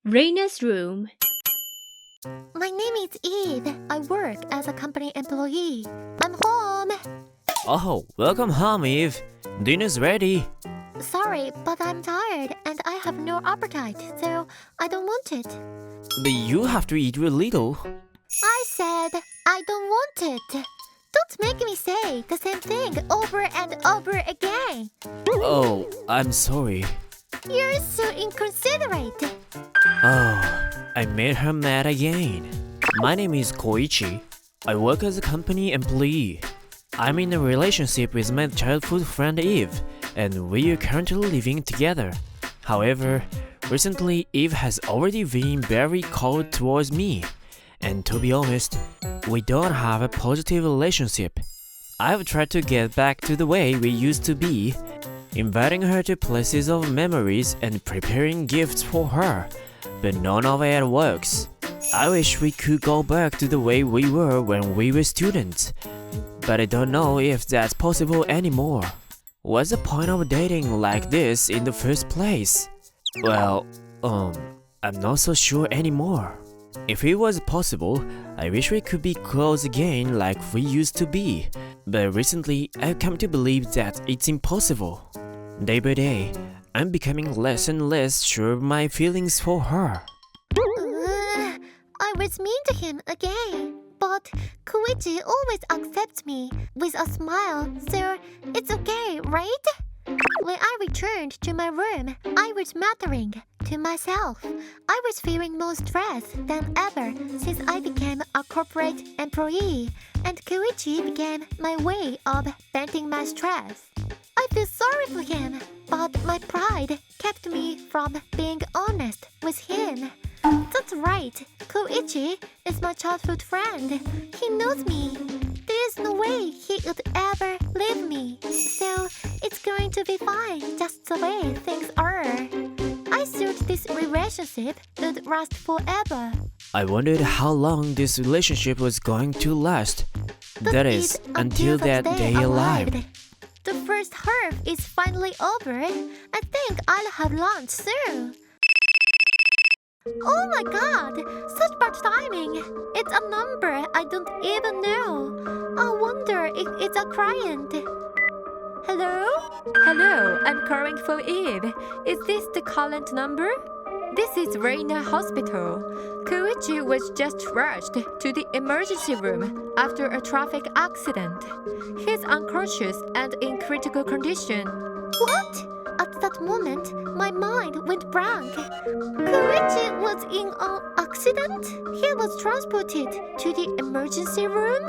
Reina's room. My name is Eve. I work as a company employee. I'm home. Oh, welcome home, Eve. Dinner's ready. Sorry, but I'm tired and I have no appetite, so I don't want it. But you have to eat a little. I said I don't want it. Don't make me say the same thing over and over again. Oh, I'm sorry. You're so inconsiderate. Oh, I made her mad again. My name is Koichi. I work as a company employee. I'm in a relationship with my childhood friend Eve, and we are currently living together. However, recently Eve has already been very cold towards me, and to be honest, we don't have a positive relationship. I've tried to get back to the way we used to be, inviting her to places of memories and preparing gifts for her, but none of it works. I wish we could go back to the way we were when we were students, but I don't know if that's possible anymore. What's the point of dating like this in the first place? Well, I'm not so sure anymore. If it was possible, I wish we could be close again like we used to be, but recently I've come to believe that it's impossible. Day by day, I'm becoming less and less sure of my feelings for her. I was mean to him again, but Koichi always accepts me with a smile, so it's okay, right? When I returned to my room, I was muttering to myself. I was feeling more stressed than ever since I became a corporate employee, and Koichi became my way of venting my stress. I feel sorry for him, but my pride kept me from being honest with him. That's right, Koichi is my childhood friend. He knows me. There's no way he would ever leave me, so it's going to be fine just the way things are. I thought this relationship would last forever. I wondered how long this relationship was going to last. That is, until that day arrived. The first half is finally over. I think I'll have lunch soon. Oh my god, such bad timing. It's a number I don't even know. I wonder if it's a client. Hello? Hello, I'm calling for Eve. Is this the current number? This is Reina Hospital. Koichi was just rushed to the emergency room after a traffic accident. He's unconscious and in critical condition. What? At that moment, my mind went blank. Koichi was in an accident? He was transported to the emergency room?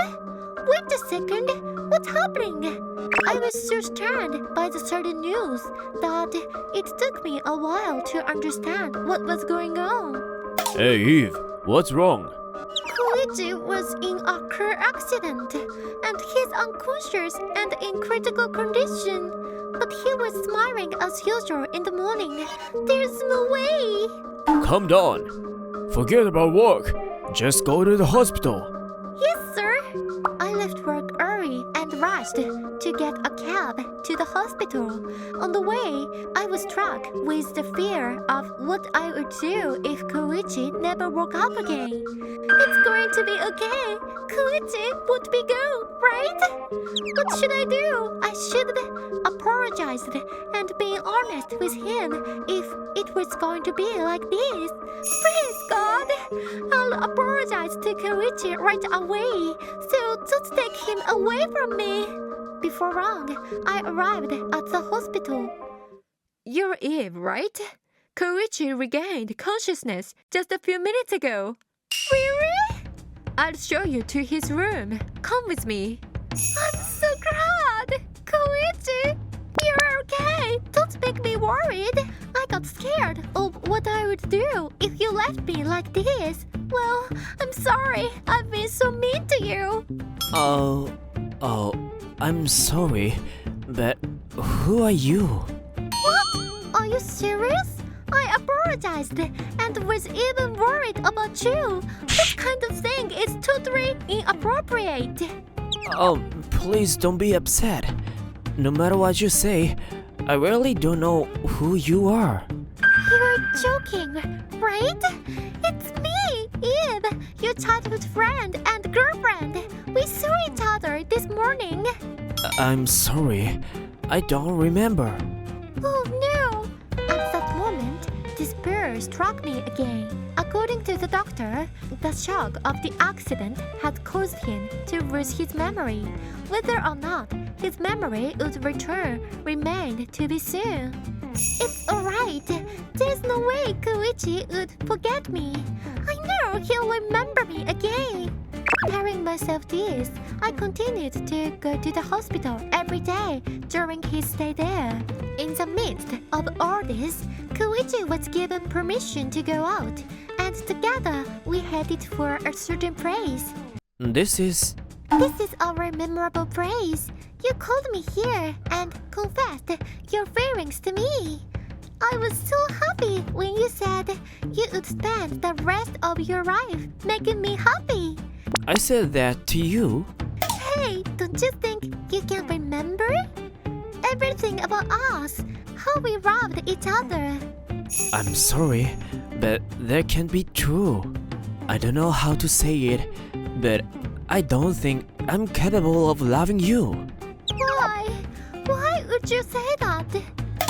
Wait a second, what's happening? I was so stunned by the sudden news that it took me a while to understand what was going on. Hey Eve, what's wrong? Koichi was in a car accident, and he's unconscious and in critical condition. But he was smiling as usual in the morning. There's no way. Calm down. Forget about work. Just go to the hospital. Yes, sir. I left work early and rushed to get a cab to the hospital. On the way, I was struck with the fear of what I would do if Koichi never woke up again. It's going to be okay. Koichi would be good, right? What should I do? I should apologize and be honest with him if it was going to be like this. Please, God, I'll apologize to Koichi right away, so don't take him away from me. Before long, I arrived at the hospital. You're Eve, right? Koichi regained consciousness just a few minutes ago. Really? I'll show you to his room. Come with me. I'm so glad! Koichi, you're okay! Don't make me worried! I got scared of what I would do if you left me like this. Well, I'm sorry. I've been so mean to you. I'm sorry, but who are you? What? Are you serious? I apologized and was even worried about you. This kind of thing is totally inappropriate. Please don't be upset. No matter what you say, I really don't know who you are. You're joking, right? It's me, Eve, your childhood friend and girlfriend. We saw each other this morning. I'm sorry. I don't remember. Oh no! At that moment, despair struck me again. According to the doctor, the shock of the accident had caused him to lose his memory. Whether or not his memory would return remained to be seen. It's alright. There's no way Koichi would forget me. I know he'll remember me again. Telling myself this, I continued to go to the hospital every day during his stay there. In the midst of all this, Koichi was given permission to go out, and together we headed for a certain place. This is our memorable place. You called me here and confessed your feelings to me. I was so happy when you said you would spend the rest of your life making me happy. I said that to you. Hey, don't you think you can remember? Everything about us, how we loved each other. I'm sorry, but that can't be true. I don't know how to say it, but I don't think I'm capable of loving you. Why? Why would you say that?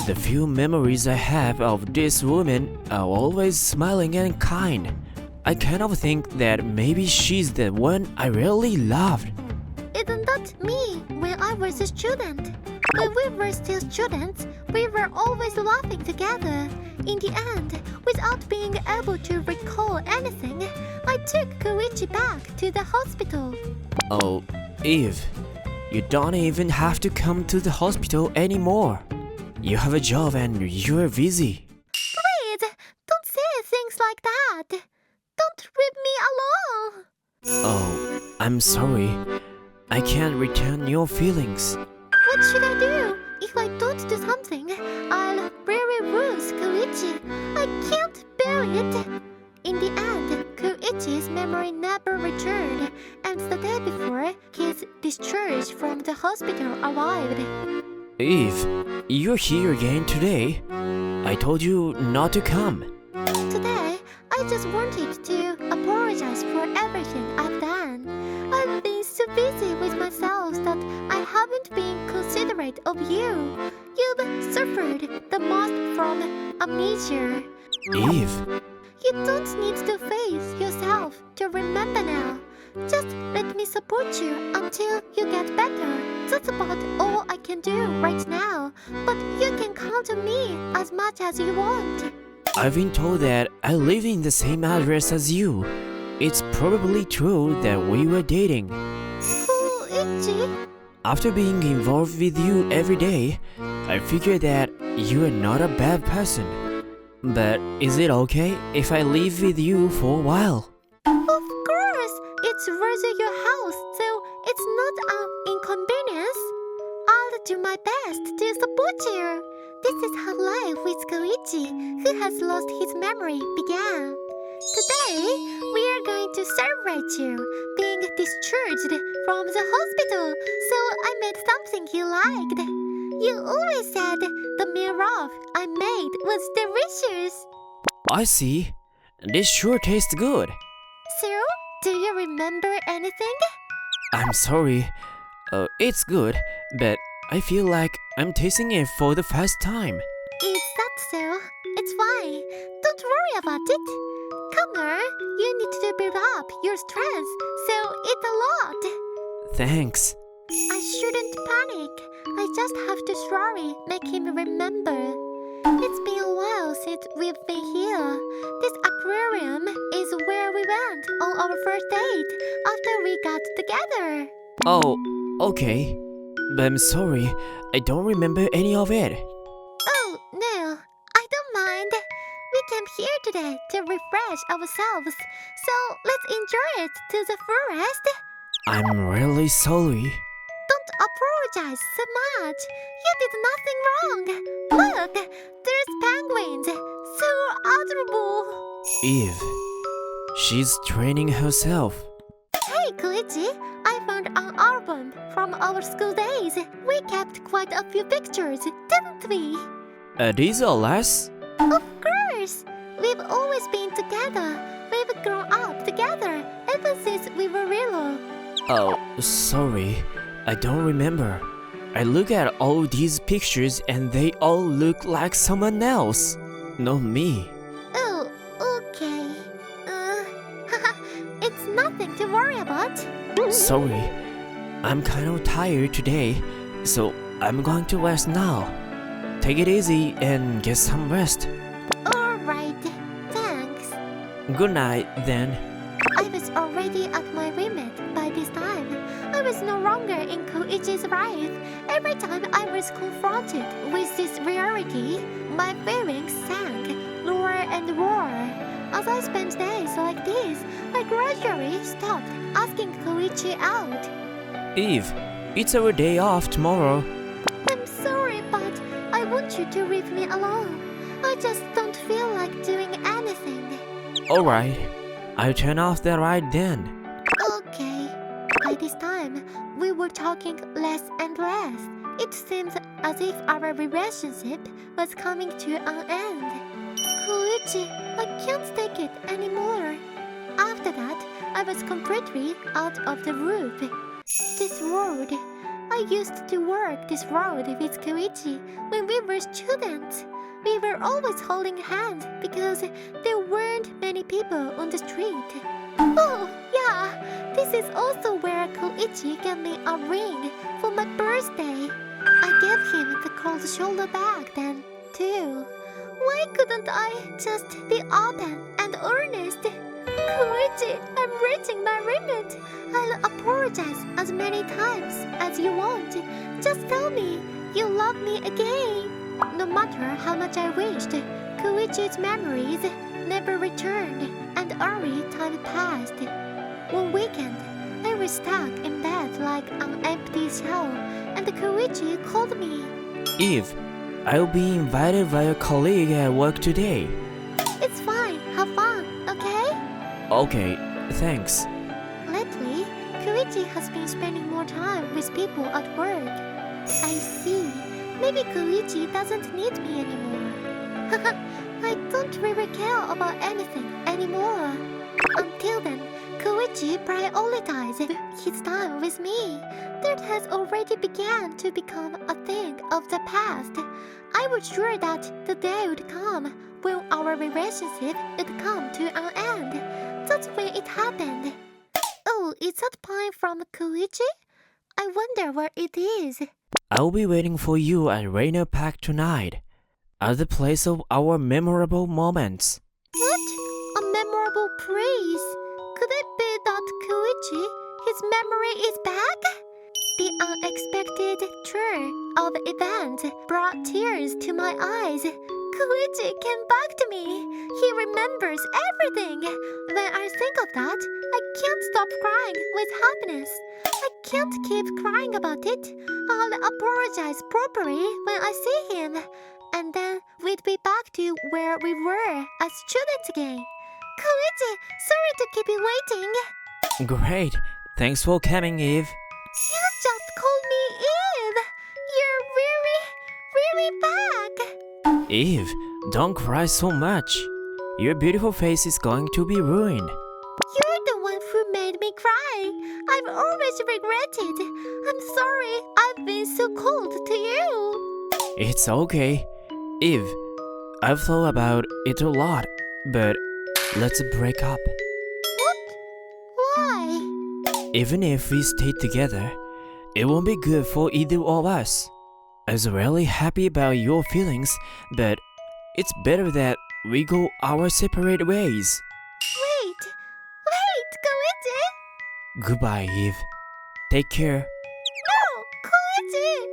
The few memories I have of this woman are always smiling and kind. I kind of think that maybe she's the one I really loved. Isn't that me when I was a student? When we were still students, we were always laughing together. In the end, without being able to recall anything, I took Koichi back to the hospital. Oh, Eve, you don't even have to come to the hospital anymore. You have a job and you're busy. Please, don't say things like that. Don't leave me alone. Oh, I'm sorry. I can't return your feelings. What should I do? If I don't do something, I'll really lose Koichi. I can't bear it. In the end, Koichi's memory never returned, and the day before, his discharge from the hospital arrived. Eve, you're here again today. I told you not to come. Today, I just wanted to apologize for everything I've done. I've been so busy with myself that I haven't been considerate of you. You've suffered the most from amnesia. Eve, You don't need to face yourself to remember now. Just let me support you until you get better. That's about all I can do right now. But you can count on me as much as you want. I've been told that I live in the same address as you. It's probably true that we were dating. Koichi? After being involved with you every day, I figured that you are not a bad person. But is it okay if I live with you for a while? Of course! It's rather your house, so it's not an inconvenience. I'll do my best to support you. This is how life with Koichi, who has lost his memory, began. Today, we are going to celebrate you being discharged from the hospital, so I made something you liked. You always said the meal I made was delicious. I see. This sure tastes good. So, do you remember anything? I'm sorry. It's good, but I feel like I'm tasting it for the first time. Is that so? It's fine. Don't worry about it. Come on, you need to build up your strength, so eat a lot. Thanks. I shouldn't panic. I just have to slowly make him remember. It's been a while since we've been here. This aquarium is where we went on our first date after we got together. Oh, okay. But I'm sorry, I don't remember any of it. Oh, no, I don't mind. We came here today to refresh ourselves, so let's enjoy it to the fullest. I'm really sorry. Don't apologize so much. You did nothing wrong. Look, there's penguins. So adorable. Eve, she's training herself. Hey, Koichi, I found an album from our school days. We kept quite a few pictures, didn't we? These are less? Of course. We've always been together. We've grown up together ever since we were little. Oh, sorry. I don't remember. I look at all these pictures and they all look like someone else. Not me. Oh, okay. It's nothing to worry about. Sorry. I'm kind of tired today, so I'm going to rest now. Take it easy and get some rest. Alright, thanks. Good night, then. I was already at my limit by this time. I was no longer in Koichi's life. Every time I was confronted with this reality, my feelings sank lower and lower. As I spent days like this, I gradually stopped asking Koichi out. Eve, it's our day off tomorrow. I'm sorry, but I want you to leave me alone. I just don't feel like doing anything. Alright, I'll turn off the light then. Okay. By this time, we were talking less and less. It seemed as if our relationship was coming to an end. Koichi, I can't take it anymore. After that, I was completely out of the loop. This road. I used to work this road with Koichi when we were students. We were always holding hands because there weren't many people on the street. Oh, yeah, this is also where Koichi gave me a ring for my birthday. I gave him the cold shoulder bag then, too. Why couldn't I just be open and honest? Koichi, I'm reaching my limit. I'll apologize as many times as you want. Just tell me you love me again. No matter how much I wished, Koichi's memories never returned, and early time passed. One weekend, I was stuck in bed like an empty shell, and Koichi called me. Eve, I'll be invited by a colleague at work today. It's fine, have fun, okay? Okay, thanks. Lately, Koichi has been spending more time with people at work. I see. Maybe Koichi doesn't need me anymore. I don't really care about anything anymore. Until then, Koichi prioritized his time with me. That has already begun to become a thing of the past. I was sure that the day would come when our relationship would come to an end. That's when it happened. Oh, is that pine from Koichi? I wonder where it is. I'll be waiting for you at Reina Park tonight, at the place of our memorable moments. What? A memorable place? Could it be that Koichi, his memory is back? The unexpected turn of events brought tears to my eyes. Koichi came back to me. He remembers everything. When I think of that, I can't stop crying with happiness. I can't keep crying about it. I'll apologize properly when I see him. And then we'd be back to where we were as students again. Koichi, sorry to keep you waiting. Great, thanks for coming, Eve. You just called me Eve. You're really back. Eve, don't cry so much. Your beautiful face is going to be ruined. You're the one who made me cry. I've always regretted. I'm sorry I've been so cold to you. It's okay. Eve, I've thought about it a lot, but let's break up. What? Why? Even if we stay together, it won't be good for either of us. I was really happy about your feelings, but it's better that we go our separate ways. Wait, Koichi. Goodbye, Eve. Take care. No, Koichi.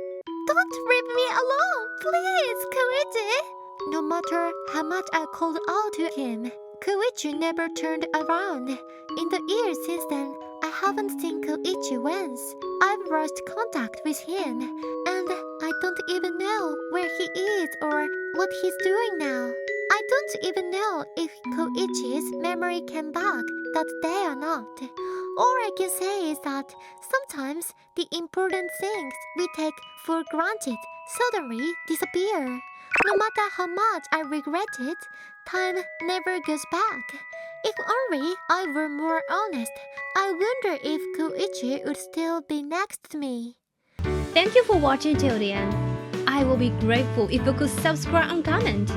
Don't leave me alone, please, Koichi. No matter how much I called out to him, Koichi never turned around. In the years since then, I haven't seen Koichi once. I've lost contact with him, and I don't even know where he is or what he's doing now. I don't even know if Koichi's memory came back that day or not. All I can say is that sometimes the important things we take for granted suddenly disappear. No matter how much I regret it, Time never goes back. If only I were more honest, I wonder if Koichi would still be next to me. Thank you for watching till the end. I will be grateful if you could subscribe and comment.